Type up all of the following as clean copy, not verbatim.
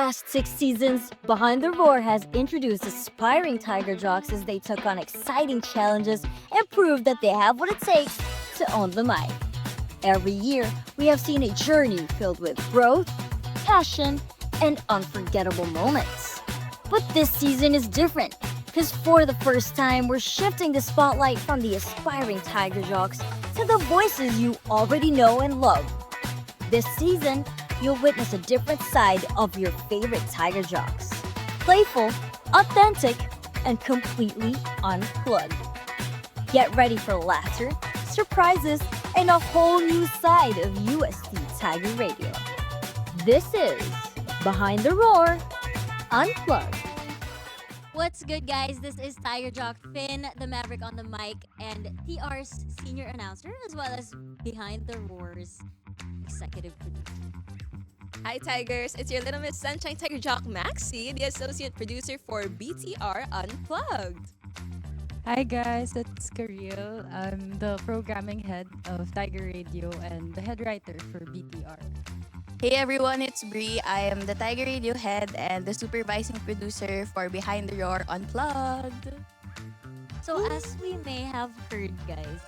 past 6 seasons, Behind the Roar has introduced aspiring Tiger Jocks as they took on exciting challenges and proved that they have what it takes to own the mic. Every year, we have seen a journey filled with growth, passion, and unforgettable moments. But this season is different, because for the first time, we're shifting the spotlight from the aspiring Tiger Jocks to the voices you already know and love. This season, you'll witness a different side of your favorite Tiger Jocks. Playful, authentic, and completely unplugged. Get ready for laughter, surprises, and a whole new side of UST Tiger Radio. This is Behind the Roar Unplugged. What's good, guys? This is Tiger Jock Finn, the Maverick on the mic, and TR's senior announcer, as well as Behind the Roar's executive producer. Hi Tigers, it's your Little Miss Sunshine Tiger Jock Maxi, the associate producer for BTR Unplugged. Hi guys, it's Karil. I'm the programming head of Tiger Radio and the head writer for BTR. Hey everyone, it's Bree. I am the Tiger Radio head and the supervising producer for Behind the Roar Unplugged. So, as we may have heard, guys,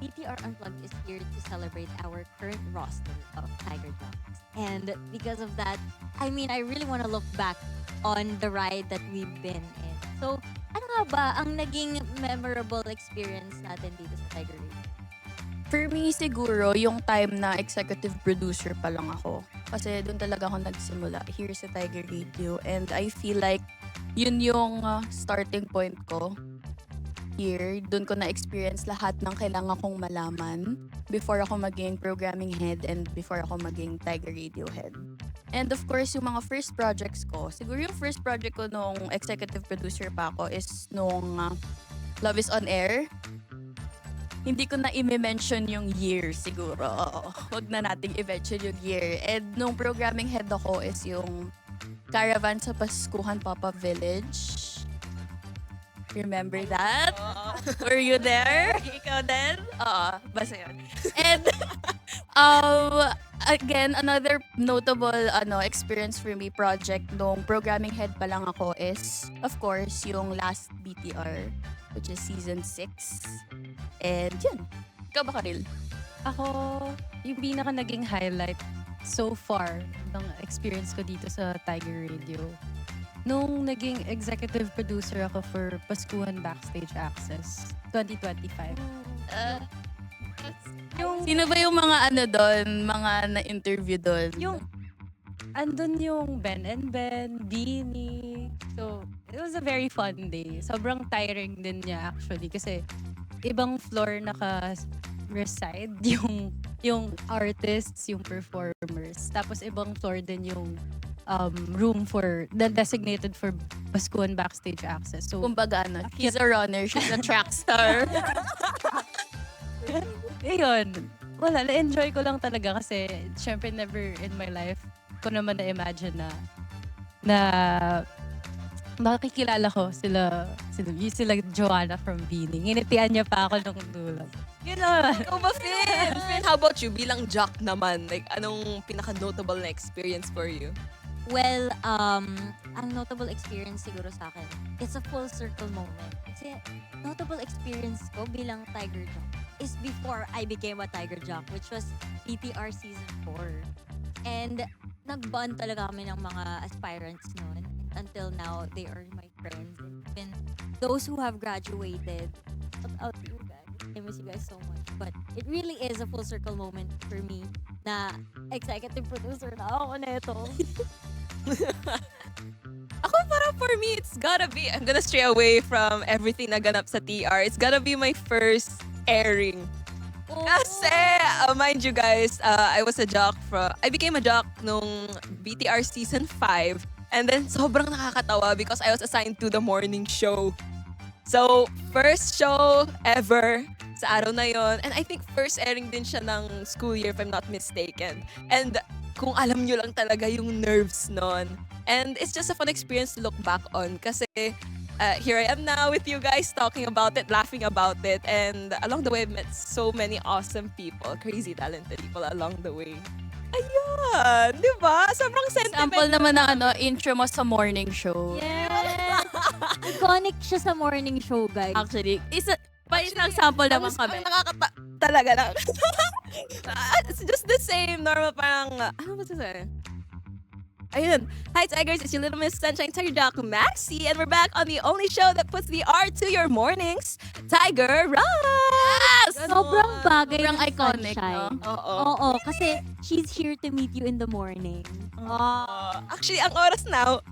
BTR Unplugged is here to celebrate our current roster of Tiger Jocks. And because of that, I really want to look back on the ride that we've been in. So, ano nga ba ang naging memorable experience natin dito sa Tiger Radio? For me, siguro, yung time na executive producer pa lang ako. Kasi doon talaga ako nagsimula here sa Tiger Radio. And I feel like yun yung starting point ko here. Doon ko na-experience lahat ng kailangan kong malaman before ako maging programming head and before ako maging Tiger Radio head. And of course, yung mga first projects ko, siguro yung first project ko nung executive producer pa ako is nung Love is on Air. Hindi ko na i-mention yung year siguro. Wag na nating i-mention yung year. And nung programming head ako is yung Caravan sa Paskuhan Papa Village. Remember that? Were you there? Ikaw din? Oo, basta yun. And again, another notable experience for me project nung programming head pa lang ako is, of course, yung last BTR, which is season 6. And yun. Ikaw ba, Karil? Ako, yung pinaka naging highlight so far ng experience ko dito sa Tiger Radio. Nung naging executive producer ako for Paskuhan Backstage Access 2025. Sino ba yung mga doon, mga na-interview doon? Yung, andun yung Ben and Ben, Beanie. So, it was a very fun day. Sobrang tiring din niya actually kasi ibang floor naka-reside yung artists, yung performers. Tapos ibang floor din yung room for designated for Paskuhan Backstage Access. So, Kumbaga he's a runner, she's a track star. ayun. Wala, na-enjoy ko lang talaga kasi syempre never in my life ko naman na-imagine na makikilala ko sila Joanna from Beanie. Nginitian niya pa ako nung dulo. Yun naman. Ikaw ba, Finn? Finn, how about you? Bilang jock naman, like, anong pinaka-notable na experience for you? Well, ang notable experience siguro sa akin, it's a full circle moment. Kasi notable experience ko bilang Tiger Jock is before I became a Tiger Jock, which was PTR Season 4. And nag-bond talaga kami ng mga aspirants noon. Until now, they are my friends. And even those who have graduated, shout out to you guys. I miss you guys so much. But it really is a full circle moment for me na executive producer na ako neto. Ako parang for me, it's gotta be, I'm gonna stray away from everything na ganap sa TR. It's gotta be my first airing. Kasi, mind you guys, I became a jock nung BTR season 5. And then, sobrang nakakatawa because I was assigned to the morning show. So, first show ever sa araw na yon. And I think first airing din siya ng school year if I'm not mistaken. And kung alam nyo lang talaga yung nerves nun. And it's just a fun experience to look back on kasi here I am now with you guys talking about it, laughing about it. And along the way, I've met so many awesome people, crazy talented people along the way. Ayan, di ba? Sobrang sentimental. Sample naman ng intro mo sa morning show. Yes! Iconic siya sa morning show, guys. Actually, isang sample naman kami. Talaga lang. It's just the same, normal parang, ano ba sasabihin? Ayun. Hi, Tigers. It's your little Miss Sunshine Tiger Jock, Maxi. And we're back on the only show that puts the R to your mornings, Tiger Rocks! Sobrang bagay Sobrang ng iconic, Sunshine. no? Oo. Oo, kasi she's here to meet you in the morning. Actually, ang oras now.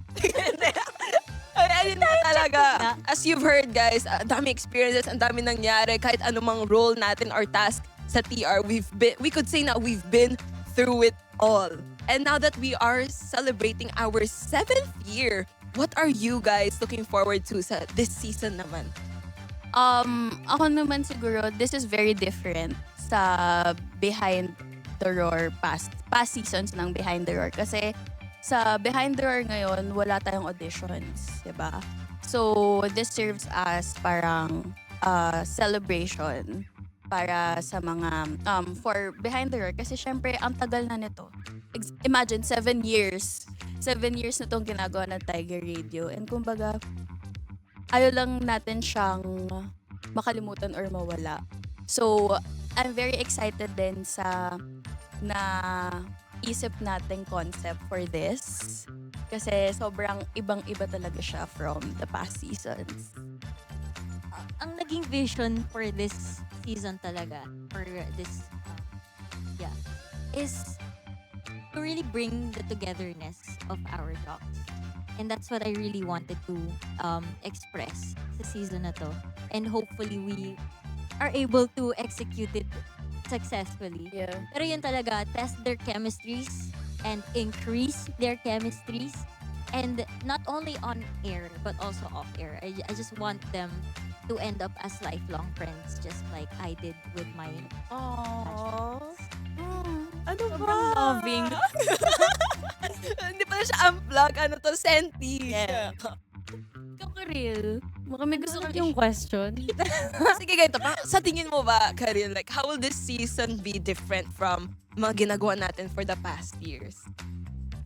Ayun na talaga. As you've heard, guys, ang dami experiences, ang dami nangyari. Kahit anumang role natin or task sa TR, we could say na we've been through it all. And now that we are celebrating our 7th year, what are you guys looking forward to sa this season naman? Ako naman siguro, this is very different sa Behind the Roar past seasons ng Behind the Roar. Kasi sa Behind the Roar ngayon, wala tayong auditions, diba? So, this serves as parang celebration para sa mga, for Behind the Roar. Kasi syempre, ang tagal na nito. Imagine, 7 years. 7 years na itong ginagawa ng Tiger Radio. And kumbaga, ayaw lang natin siyang makalimutan or mawala. So, I'm very excited din sa na isip nating concept for this. Kasi sobrang ibang-iba talaga siya from the past seasons. Ang naging vision for this season talaga, for this, is to really bring the togetherness of our jocks. And that's what I really wanted to express sa season na to. And hopefully we are able to execute it successfully. Yeah. Pero yun talaga, test their chemistries and increase their chemistries. And not only on air, but also off air. I just want them to end up as lifelong friends, just like I did with my Aww. Ano ba? Sobrang loving. Hindi pala siya unplug. Ano to? Senti. Yeah. Kakaril. Baka may gusto Gusto kang yung question. Sige, ganito. Sa tingin mo ba, Karil, like, how will this season be different from mga ginagawa natin for the past years?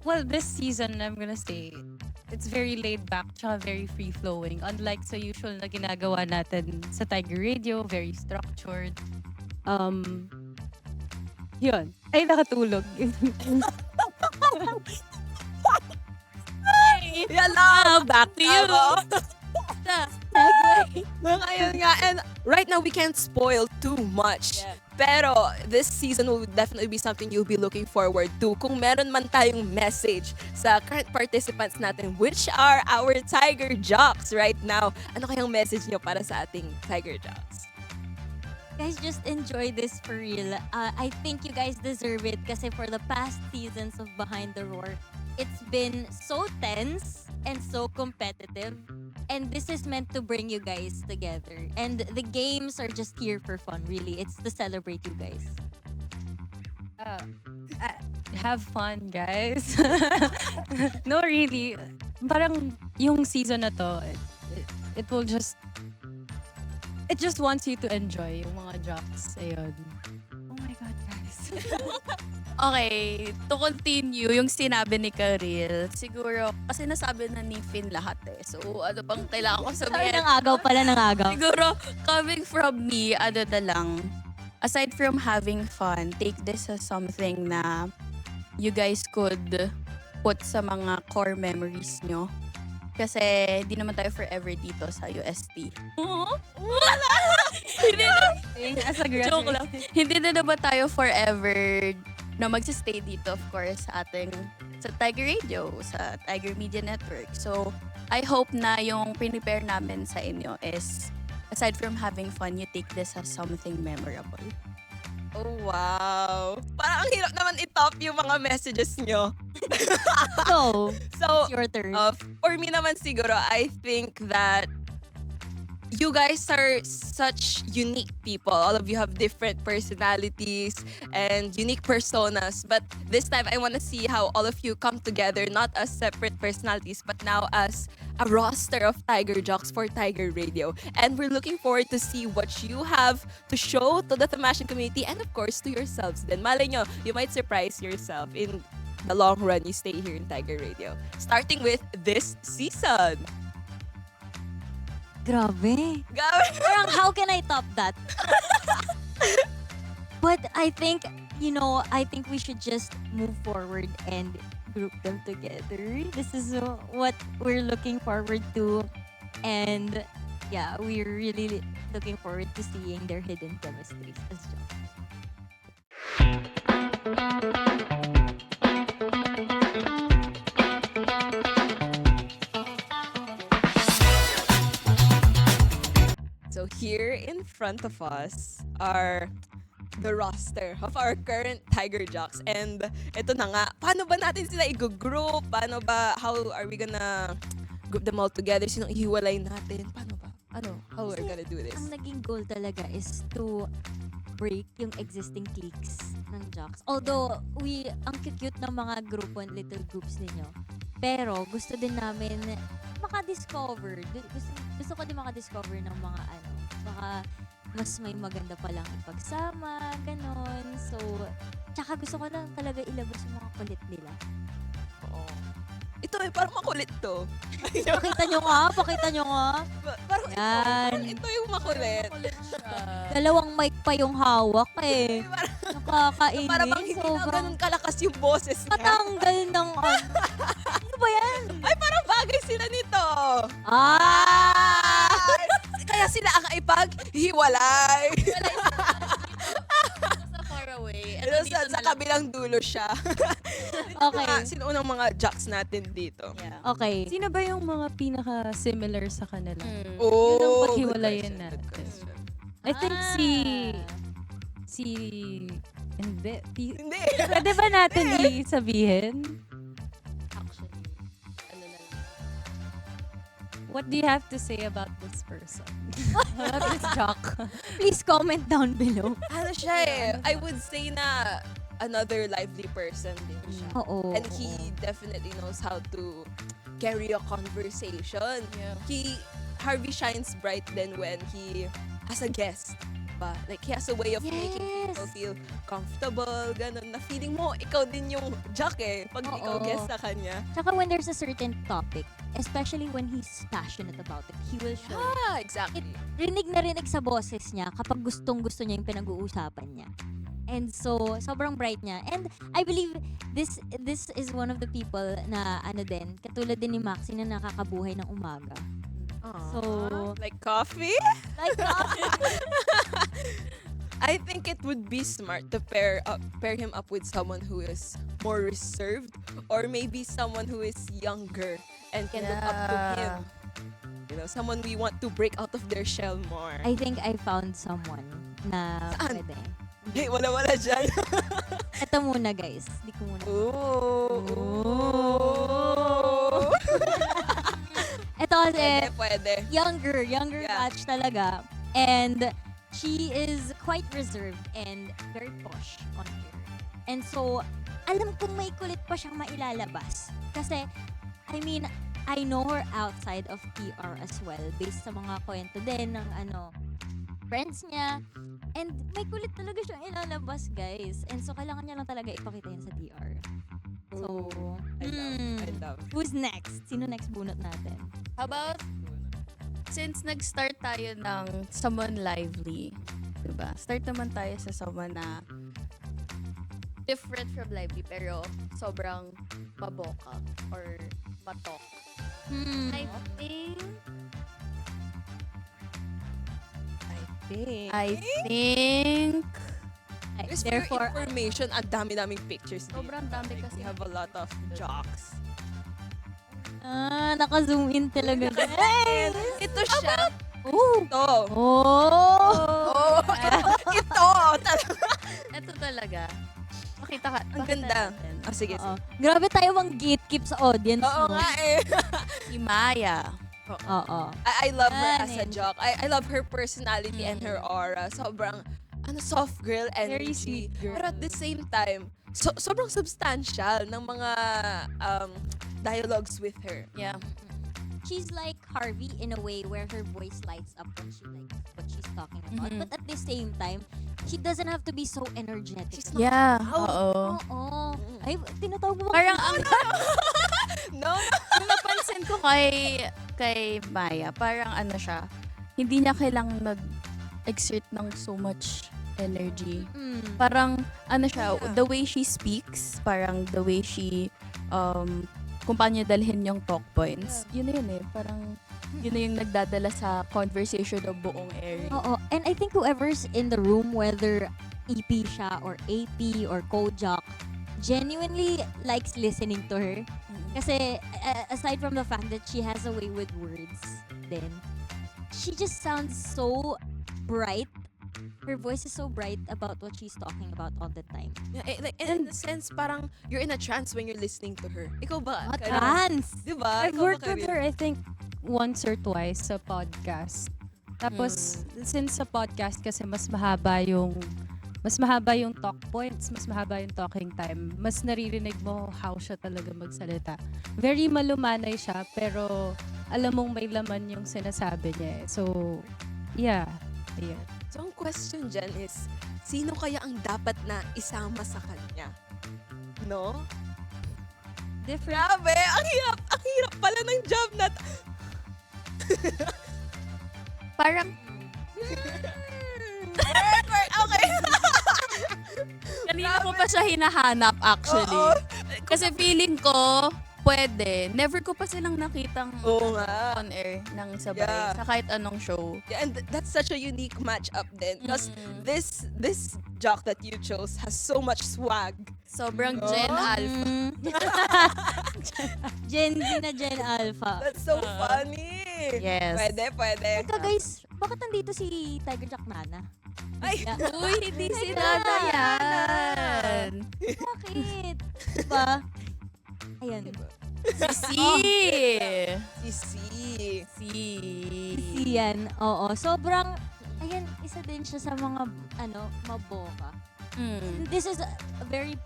Well, this season, I'm gonna say, it's very laid back, tsaka very free-flowing. Unlike sa usual na ginagawa natin sa Tiger Radio, very structured. Yun. Ay, nakatulog. Yala! back to you. Ayun nga. And right now, we can't spoil too much. Yeah. Pero this season will definitely be something you'll be looking forward to. Kung meron man tayong message sa current participants natin, which are our Tiger Jocks right now, ano kayang message nyo para sa ating Tiger Jocks? Guys, just enjoy this for real. I think you guys deserve it kasi for the past seasons of Behind the Roar, it's been so tense and so competitive. And this is meant to bring you guys together. And the games are just here for fun, really. It's to celebrate you guys. Have fun, guys. No, really. Parang yung season na to, it will just, it just wants you to enjoy yung mga jocks. Ayun. Oh my God, guys. Okay, to continue yung sinabi ni Karil, siguro, kasi nasabi na ni Finn lahat eh. So, ano pang kailangan ko Sorry, sabihin? ng agaw pala, ng agaw. Siguro, coming from me, ano na lang, aside from having fun, take this as something na you guys could put sa mga core memories nyo. Kasi, di naman tayo forever dito sa UST. Hindi na, As a joke lang. Hindi na naman tayo forever na magsistay dito, of course, sa Tiger Radio, sa Tiger Media Network. So, I hope na yung prepare namin sa inyo is, aside from having fun, you take this as something memorable. Oh, wow. Parang ang hirap naman i-top yung mga messages nyo. So, So, it's your turn. for me naman siguro, I think that you guys are such unique people. All of you have different personalities and unique personas. But this time, I want to see how all of you come together, not as separate personalities, but now as a roster of Tiger Jocks for Tiger Radio. And we're looking forward to see what you have to show to the Tamashan community and, of course, to yourselves. Then, malay nyo, you might surprise yourself in the long run you stay here in Tiger Radio. Starting with this season. Grabe. Grabe. Parang how can I top that? But I think, I think we should just move forward and group them together. This is what we're looking forward to. And yeah, we're really looking forward to seeing their hidden chemistries as well. So here in front of us are the roster of our current Tiger Jocks. And ito na nga, paano ba natin sila i-group? How are we gonna group them all together? Sino ihiwalay natin? Paano ba? How we're gonna do this? Ang naging goal talaga is to break yung existing cliques ng jocks. Although, ang cute ng mga grupo and little groups ninyo. Pero, gusto din namin maka-discover. Gusto ko din maka-discover ng mga baka mas may maganda palang ipagsama, ganon. So, tsaka gusto ko lang talaga ilabas yung mga kulit nila. Oo. Ito parang makulit to. Pakita nyo nga. Parang Yan. ito yung makulit. Dalawang mic pa yung hawak eh. Nakakainis. Para bang hindi na ganun kalakas yung boses niya. Patanggal ng ano ba yan? Ay, parang bagay sila nito. Kaya sila ang ipaghiwalay. Sa far away. Pero sa kabilang dulo siya. Okay. Sino unang mga jocks natin dito? Yeah. Okay. Sino ba yung mga pinaka-similar sa kanila? Mm. Oh, Yun ang good paghiwalayin question, good natin. question. I think hindi. Hindi. Pwede ba natin i-sabihin? Actually, ano na lang. What do you have to say about this person? About this jock? Please comment down below. Ano siya eh? I would say na another lively person din siya. Oo. And he definitely knows how to carry a conversation. Yeah. Harvey shines bright then when he has a guest. Ba? Like, he has a way of making people Yes. feel comfortable, ganun, na feeling mo, ikaw din yung jock eh, pag ikaw Oo. guest sa kanya. Tsaka when there's a certain topic, especially when he's passionate about it, he will show. Exactly. Rinig na rinig sa boses niya kapag gustong-gusto niya yung pinag-uusapan niya. And so, sobrang bright niya. And I believe this is one of the people na katulad din ni Maxi na nakakabuhay ng umaga. So, Like coffee? like, I think it would be smart to pair him up with someone who is more reserved or maybe someone who is younger and can look up to him. You know, someone we want to break out of their shell more. I think I found someone na Saan? pwede. Hey, wala dyan. Ito muna guys. Di ko muna. Ooh. Ito kasi, Pwede. younger Yeah. batch talaga. And she is quite reserved and very posh on here. And so, alam kong may kulit pa siyang mailalabas. Kasi, I mean, I know her outside of PR as well based sa mga kwento din ng friends niya. And may kulit talaga siyang ilalabas, guys. And so, kailangan niya lang talaga ipakita yan sa DR. So, I love. who's next? Sino next bunot natin? How about, since nag-start tayo ng someone lively, diba? Start naman tayo sa someone na different from lively pero sobrang maboka or matok. I think Just Therefore, for information, ang dami-daming pictures dito. sobrang dami Like, kasi. we have a lot of jocks. naka-zoom in talaga. Guys! Ito siya. Oh! Ito. Oh! Ito. Ito talaga. Makita ka. Ang ganda. natin. Sige. Oo. Grabe tayo mang gatekeep sa audience. Oo no? nga eh. Si Maya. Oo. I love her as a Ganon. jock. I love her personality and her aura. Sobrang soft girl energy. Very sweet girl. Pero at the same time, sobrang substantial ng mga dialogues with her. Yeah. She's like Harvey in a way where her voice lights up when she likes what she's talking about. Mhm. But at the same time, she doesn't have to be so energetic. She's not Yeah. loud. Oo. Oo. Ay, tinatawag mo Parang ang, No, ang napansin ko kay Maya, parang ano siya, hindi niya kailangang mag-exert ng so much energy. Mm. Parang ano siya, Yeah. the way she speaks, parang the way she kung paano niya dalhin yung talk points. Yun na yun eh. Parang yun na yung nagdadala sa conversation ng buong area. Oo. And I think whoever's in the room, whether EP siya or AP or co-jock, genuinely likes listening to her. Kasi aside from the fact that she has a way with words, then she just sounds so bright. Her voice is so bright about what she's talking about all the time. yeah, like in a sense, parang you're in a trance when you're listening to her. Ikaw ba? What Karil? trance? Diba? I've Ikaw ba, worked with Karil? her, I think, once or twice sa podcast. Tapos, since sa podcast kasi mas mahaba yung talk points, mas mahaba yung talking time, mas naririnig mo how siya talaga magsalita. Very malumanay siya, pero alam mong may laman yung sinasabi niya eh. So, yeah. Yeah. So, ang question dyan is, sino kaya ang dapat na isama sa kanya? No? Different. Grabe! Ang hirap pala ng job na Parang, Okay. kanina ko pa siya hinahanap actually. Oo. Kasi feeling ko, pwede. Never ko pa silang nakitang Oo nga. on air ng sabay Yeah. sa kahit anong show. Yeah, and that's such a unique match-up din. Because Mm. this jock that you chose has so much swag. Sobrang No? Gen Alpha. Gen Z na Gen Alpha. That's so funny. Yes. Pwede. Teka guys, bakit nandito si Tiger Jack Nana? Ay, Uy, hindi si Nana Nana yan. Bakit? Diba? Ayan. Si. si. Si yan. Oo. Sobrang, ayan, isa din siya sa mga, maboka. Mm. This is a very,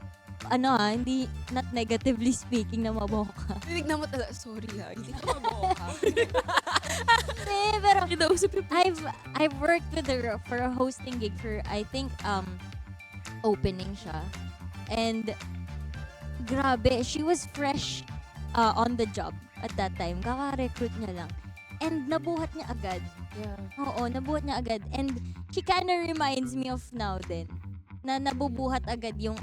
hindi, not negatively speaking na maboka. Tinignan mo talaga. Sorry hindi ka maboka. Hindi, pero Kinausap yung I've worked with her for a hosting gig for, I think, opening siya. And, grabe, she was fresh on the job at that time. Kaka-recruit niya lang. And nabuhat niya agad. Yeah. Oo, nabuhat niya agad. And she kinda reminds me of now din. Na nabubuhat agad yung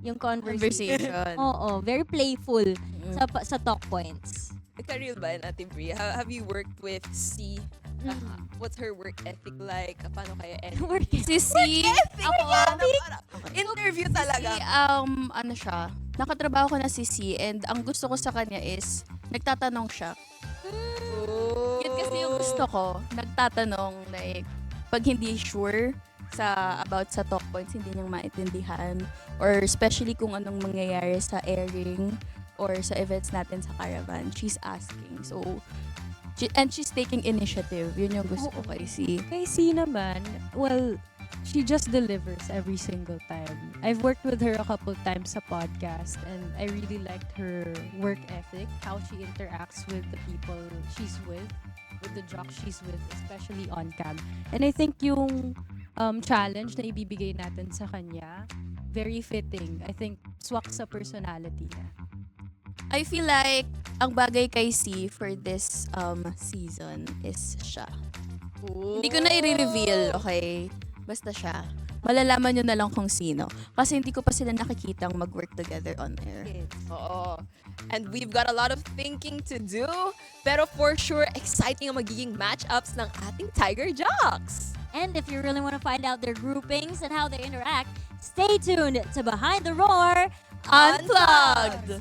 yung conversation. Conversation. Oo, very playful Mm. sa talk points. Ka-real ba, Ate Bri? Have you worked with C? What's her work ethic like? Paano kaya Si Si. Ako, Interview Si, talaga. ano siya, nakatrabaho ko na si Si and ang gusto ko sa kanya is, nagtatanong siya. Yun kasi yung gusto ko, nagtatanong, like, pag hindi sure about sa talk points, hindi niyang maintindihan. Or especially kung anong mangyayari sa airing or sa events natin sa Caravan, she's asking. So, and she's taking initiative. Yun yung gusto ko kay Si. Kay C naman, well, she just delivers every single time. I've worked with her a couple times sa podcast and I really liked her work ethic, how she interacts with the people she's with the jock she's with, especially on cam. And I think yung challenge na ibibigay natin sa kanya, very fitting. I think swak sa personality niya. I feel like ang bagay kay C for this season is siya. Hindi ko na i-reveal, okay? Basta siya. Malalaman nyo na lang kung sino. Kasi hindi ko pa sila nakikitang mag-work together on air. Oo. And we've got a lot of thinking to do. Pero for sure, exciting ang magiging matchups ng ating Tiger Jocks. And if you really want to find out their groupings and how they interact, stay tuned to Behind the Roar Unplugged!